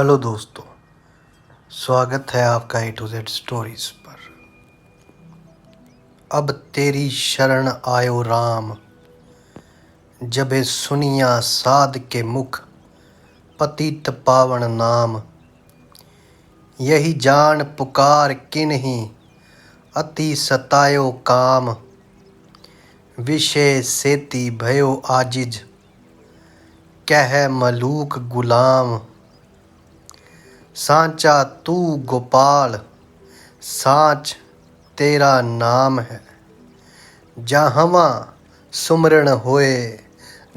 Hello दोस्तों, स्वागत है आपका A to Z स्टोरीज पर। अब तेरी शरण आयो राम, जबे सुनिया साध के मुख पतित पावन नाम। यही जान पुकार किन्हीं अति सतायो काम, विषय सेती भयो आजिज कह मलूक गुलाम। सांचा तू गोपाल सांच तेरा नाम है, जहाँवा सुमरण होए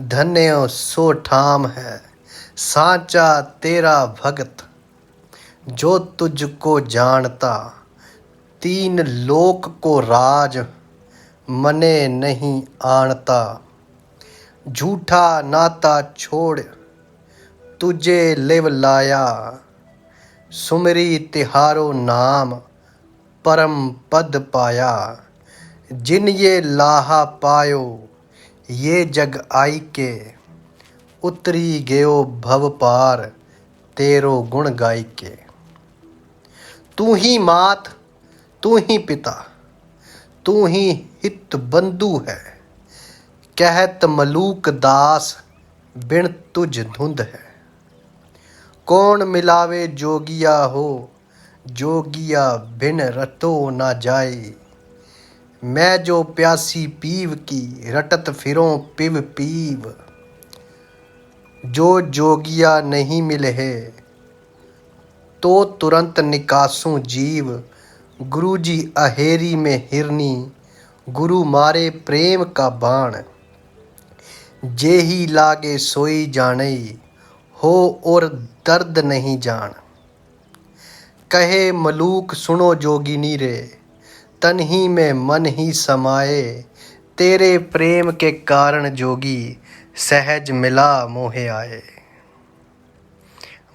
धन्य सो ठाम है। सांचा तेरा भगत जो तुझको जानता, तीन लोक को राज मने नहीं आणता। झूठा नाता छोड़ तुझे लिव लाया, सुमरी तिहारो नाम परम पद पाया। जिन ये लाहा पायो ये जग आई के, उतरी गयो भव पार तेरो गुण गाई के। तू ही मात तू ही पिता तू ही हित बंधु है, कहत मलूक दास बिन तुझ धुंध है। कौन मिलावे जोगिया हो, जोगिया बिन रतो ना जाए। मैं जो प्यासी पीव की रटत फिरों पिव पीव। जो जोगिया नहीं मिले है तो तुरंत निकासूं जीव। गुरुजी अहेरी में हिरनी, गुरु मारे प्रेम का बाण। जे ही लागे सोई जाने हो और दर्द नहीं जान। कहे मलूक सुनो जोगिनी रे, तन ही में मन ही समाए। तेरे प्रेम के कारण जोगी सहज मिला मोहे आए।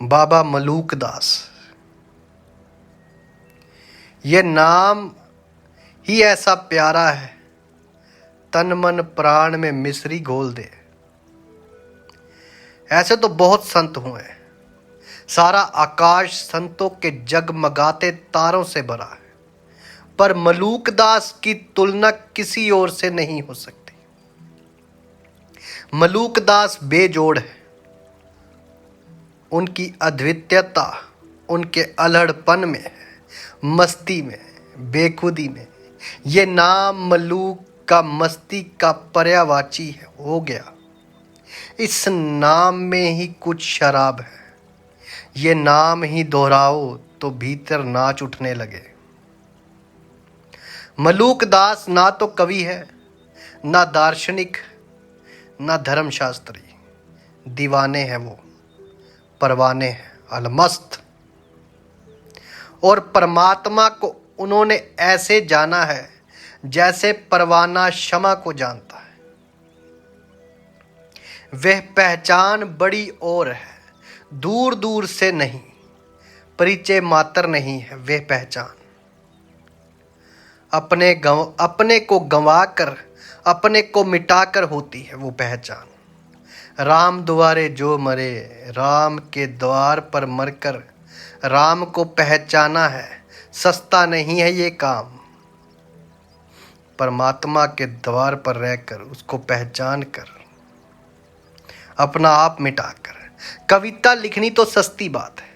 बाबा मलूक दास। ये नाम ही ऐसा प्यारा है, तन मन प्राण में मिश्री घोल दे। ऐसे तो बहुत संत हुए, सारा आकाश संतों के जगमगाते तारों से भरा है, पर मलूक दास की तुलना किसी और से नहीं हो सकती। मलूक दास बेजोड़ है। उनकी अद्वितीयता उनके अल्हड़पन में है, मस्ती में, बेखुदी में। ये नाम मलूक का मस्ती का पर्यायवाची हो गया। इस नाम में ही कुछ शराब है। ये नाम ही दोहराओ तो भीतर नाच उठने लगे। मलूक दास ना तो कवि है, ना दार्शनिक, ना धर्मशास्त्री। दीवाने हैं वो, परवाने हैं, अलमस्त। और परमात्मा को उन्होंने ऐसे जाना है जैसे परवाना शमा को जानता है। वह पहचान बड़ी और है, दूर दूर से नहीं, परिचय मात्र नहीं है वह पहचान। अपने को गंवाकर अपने को मिटाकर होती है वो पहचान। राम द्वारे जो मरे, राम के द्वार पर मरकर राम को पहचाना है। सस्ता नहीं है ये काम। परमात्मा के द्वार पर रहकर उसको पहचान कर, अपना आप मिटाकर कविता लिखनी तो सस्ती बात है।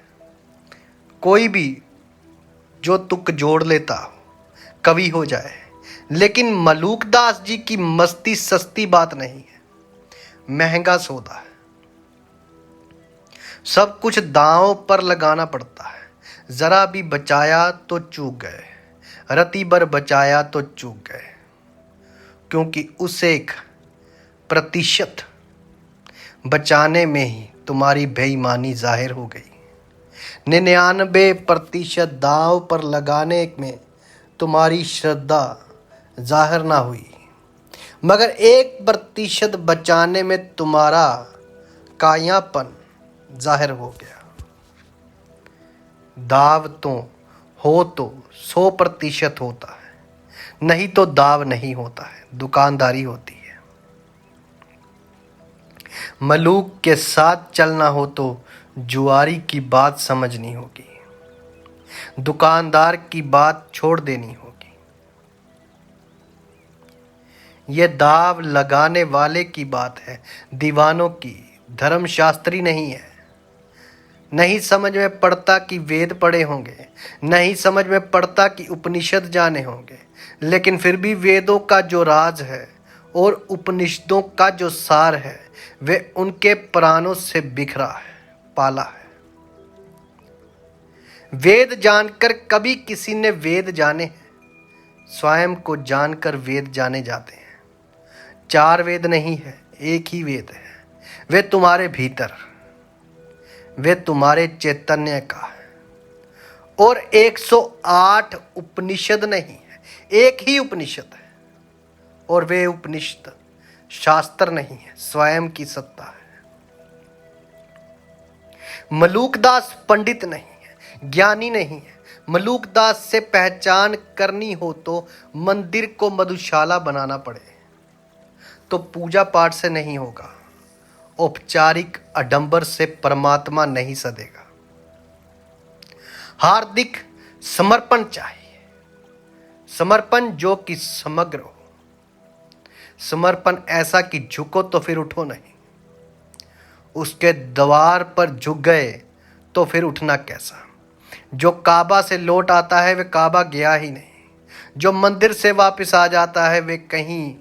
कोई भी जो तुक जोड़ लेता हो कवि हो जाए, लेकिन मलूक दास जी की मस्ती सस्ती बात नहीं है, महंगा सौदा है। सब कुछ दांव पर लगाना पड़ता है। जरा भी बचाया तो चूक गए, रति भर बचाया तो चूक गए, क्योंकि उस एक प्रतिशत बचाने में ही तुम्हारी बेईमानी जाहिर हो गई। 99% दांव पर लगाने में तुम्हारी श्रद्धा जाहिर ना हुई, मगर 1% बचाने में तुम्हारा कायापन जाहिर हो गया। दाव तो हो तो 100% होता है, नहीं तो दाव नहीं होता है, दुकानदारी होती है। मलूक के साथ चलना हो तो जुआरी की बात समझनी होगी, दुकानदार की बात छोड़ देनी होगी। ये दाव लगाने वाले की बात है, दीवानों की, धर्मशास्त्री नहीं है। नहीं समझ में पड़ता कि वेद पढ़े होंगे, नहीं समझ में पड़ता कि उपनिषद जाने होंगे, लेकिन फिर भी वेदों का जो राज है और उपनिषदों का जो सार है वे उनके प्राणों से बिखरा है, पाला है। वेद जानकर कभी किसी ने वेद जाने हैं, स्वयं को जानकर वेद जाने जाते हैं। 4 वेद नहीं है, एक ही वेद है। वे तुम्हारे भीतर, वे तुम्हारे चैतन्य का है। और 108 उपनिषद नहीं है, एक ही उपनिषद है। और वे उपनिषद शास्त्र नहीं है, स्वयं की सत्ता है। मलूकदास पंडित नहीं है, ज्ञानी नहीं है। मलूकदास से पहचान करनी हो तो मंदिर को मधुशाला बनाना पड़े, तो पूजा पाठ से नहीं होगा, औपचारिक आडंबर से परमात्मा नहीं सदेगा। हार्दिक समर्पण चाहिए, समर्पण जो कि समग्र हो, समर्पण ऐसा कि झुको तो फिर उठो नहीं। उसके द्वार पर झुक गए तो फिर उठना कैसा। जो काबा से लौट आता है वे काबा गया ही नहीं, जो मंदिर से वापस आ जाता है वे कहीं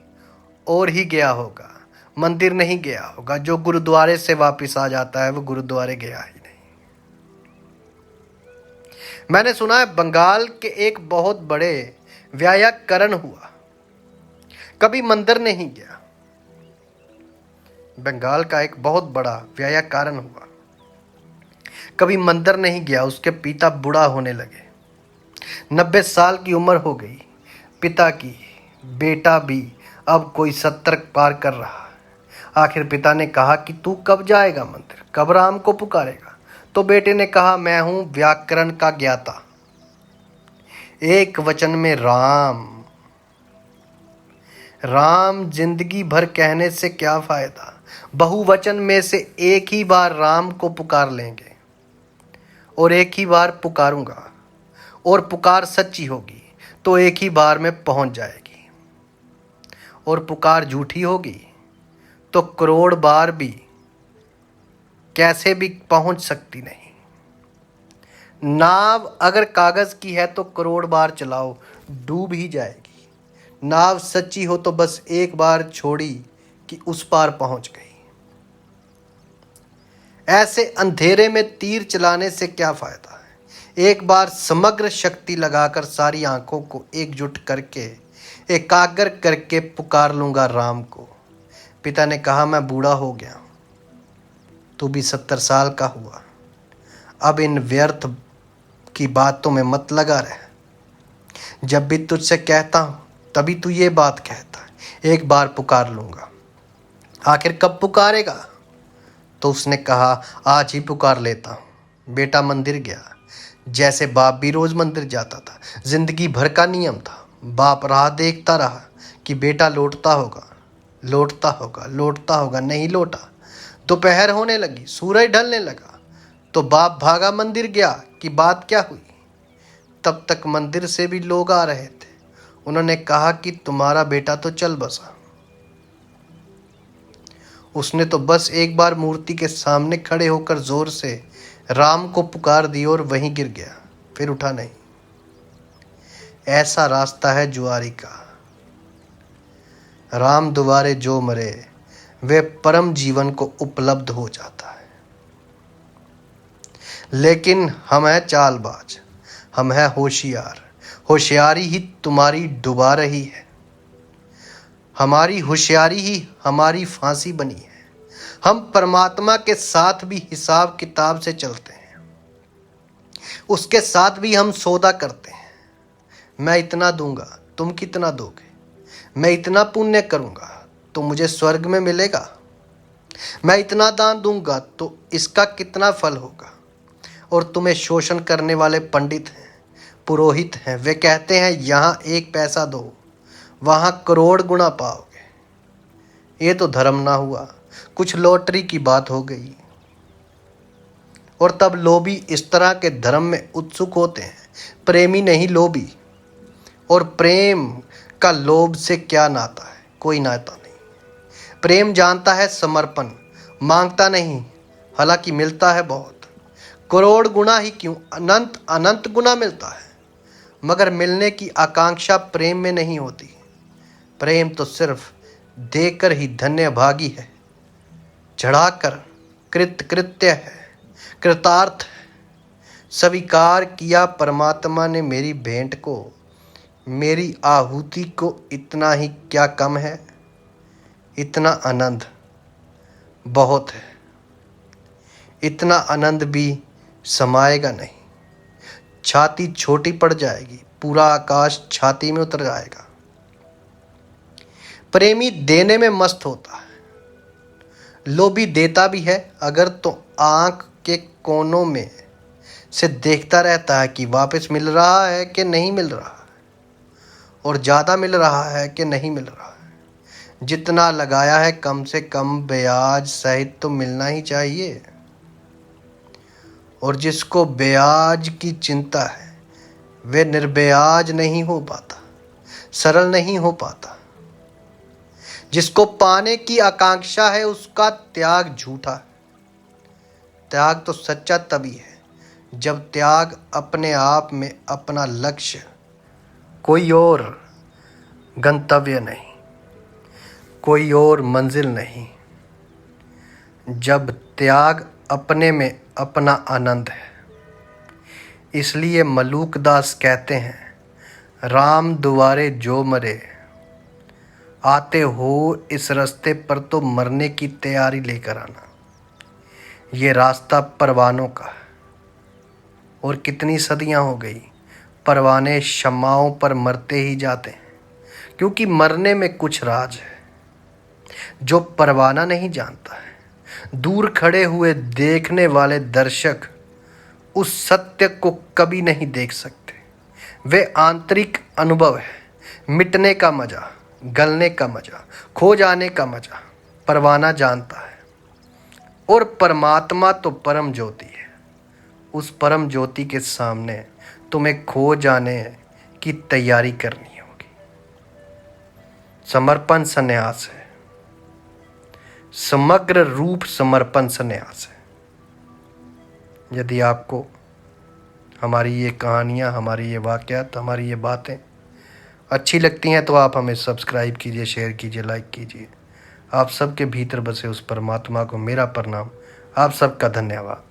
और ही गया होगा, मंदिर नहीं गया होगा। जो गुरुद्वारे से वापस आ जाता है वो गुरुद्वारे गया ही नहीं। मैंने सुना है बंगाल के एक बहुत बड़े व्यायाकरण हुआ, कभी मंदिर नहीं गया। बंगाल का एक बहुत बड़ा व्यायाकरण हुआ, कभी मंदिर नहीं गया। उसके पिता बूढ़ा होने लगे, 90 साल की उम्र हो गई पिता की। बेटा भी अब कोई 70 पार कर रहा। आखिर पिता ने कहा कि तू कब जाएगा मंदिर, कब राम को पुकारेगा। तो बेटे ने कहा मैं हूं व्याकरण का ज्ञाता। एक वचन में राम राम जिंदगी भर कहने से क्या फायदा। बहुवचन में से एक ही बार राम को पुकार लेंगे, और एक ही बार पुकारूंगा, और पुकार सच्ची होगी तो एक ही बार में पहुंच जाएगी, और पुकार झूठी होगी तो करोड़ बार भी कैसे भी पहुंच सकती नहीं। नाव अगर कागज की है तो करोड़ बार चलाओ, डूब ही जाएगी। नाव सच्ची हो तो बस एक बार छोड़ी कि उस पार पहुंच गई। ऐसे अंधेरे में तीर चलाने से क्या फायदा है। एक बार समग्र शक्ति लगाकर सारी आंखों को एकजुट करके एकाग्र करके पुकार लूंगा राम को। पिता ने कहा मैं बूढ़ा हो गया, तू भी 70 साल का हुआ, अब इन व्यर्थ की बातों में मत लगा रहे। जब भी तुझसे कहता हूं तभी तू ये बात कहता है, एक बार पुकार लूंगा। आखिर कब पुकारेगा। तो उसने कहा आज ही पुकार लेता हूं। बेटा मंदिर गया, जैसे बाप भी रोज मंदिर जाता था, जिंदगी भर का नियम था। बाप राह देखता रहा कि बेटा लौटता होगा, लौटता होगा, लौटता होगा, नहीं लौटा। दोपहर होने लगी, सूरज ढलने लगा, तो बाप भागा मंदिर गया कि बात क्या हुई। तब तक मंदिर से भी लोग आ रहे थे। उन्होंने कहा कि तुम्हारा बेटा तो चल बसा। उसने तो बस एक बार मूर्ति के सामने खड़े होकर जोर से राम को पुकार दी और वहीं गिर गया, फिर उठा नहीं। ऐसा रास्ता है जुआरी का। राम दुआरे जो मरे वे परम जीवन को उपलब्ध हो जाता है। लेकिन हम हैं चालबाज, हम हैं होशियार। होशियारी ही तुम्हारी डुबा रही है। हमारी होशियारी ही हमारी फांसी बनी है। हम परमात्मा के साथ भी हिसाब किताब से चलते हैं, उसके साथ भी हम सौदा करते हैं। मैं इतना दूंगा, तुम कितना दोगे। मैं इतना पुण्य करूंगा तो मुझे स्वर्ग में मिलेगा। मैं इतना दान दूंगा तो इसका कितना फल होगा। और तुम्हें शोषण करने वाले पंडित हैं, पुरोहित हैं, वे कहते हैं यहाँ 1 पैसा दो, वहाँ करोड़ गुना पाओगे। ये तो धर्म ना हुआ, कुछ लॉटरी की बात हो गई। और तब लोभी इस तरह के धर्म में उत्सुक होते हैं, प्रेमी नहीं लोभी। और प्रेम का लोभ से क्या नाता है? कोई नाता नहीं। प्रेम जानता है समर्पण, मांगता नहीं, हालांकि मिलता है बहुत। करोड़ गुना ही क्यों, अनंत अनंत गुना मिलता है, मगर मिलने की आकांक्षा प्रेम में नहीं होती। प्रेम तो सिर्फ देकर ही धन्य भागी है, चढ़ाकर कृत्य है, कृतार्थ है। स्वीकार किया परमात्मा ने मेरी भेंट को, मेरी आहुति को, इतना ही क्या कम है? इतना आनंद बहुत है, इतना आनंद भी समाएगा नहीं। छाती छोटी पड़ जाएगी, पूरा आकाश छाती में उतर जाएगा। प्रेमी देने में मस्त होता है, लोभी देता भी है, अगर तो आंख के कोनों में से देखता रहता है कि वापस मिल रहा है कि नहीं मिल रहा है, और ज़्यादा मिल रहा है कि नहीं मिल रहा है। जितना लगाया है कम से कम ब्याज सहित तो मिलना ही चाहिए। और जिसको ब्याज की चिंता है वे निर्ब्याज नहीं हो पाता, सरल नहीं हो पाता। जिसको पाने की आकांक्षा है उसका त्याग झूठा है। त्याग तो सच्चा तभी है जब त्याग अपने आप में अपना लक्ष्य, कोई और गंतव्य नहीं, कोई और मंजिल नहीं। जब त्याग अपने में अपना आनंद है। इसलिए मलूकदास कहते हैं, राम दुआरे जो मरे, आते हो इस रास्ते पर तो मरने की तैयारी लेकर आना। ये रास्ता परवानों का है, और कितनी सदियां हो गई परवाने शम्माओं पर मरते ही जाते हैं, क्योंकि मरने में कुछ राज है जो परवाना नहीं जानता है। दूर खड़े हुए देखने वाले दर्शक उस सत्य को कभी नहीं देख सकते। वे आंतरिक अनुभव है, मिटने का मजा, गलने का मजा, खो जाने का मजा परवाना जानता है। और परमात्मा तो परम ज्योति है। उस परम ज्योति के सामने तुम्हें खो जाने की तैयारी करनी होगी। समर्पण संन्यास है, समग्र रूप समर्पण संन्यास है। यदि आपको हमारी ये कहानियाँ, हमारी ये वाक़यात, हमारी ये बातें अच्छी लगती हैं तो आप हमें सब्सक्राइब कीजिए, शेयर कीजिए, लाइक कीजिए। आप सबके भीतर बसे उस परमात्मा को मेरा प्रणाम। आप सबका धन्यवाद।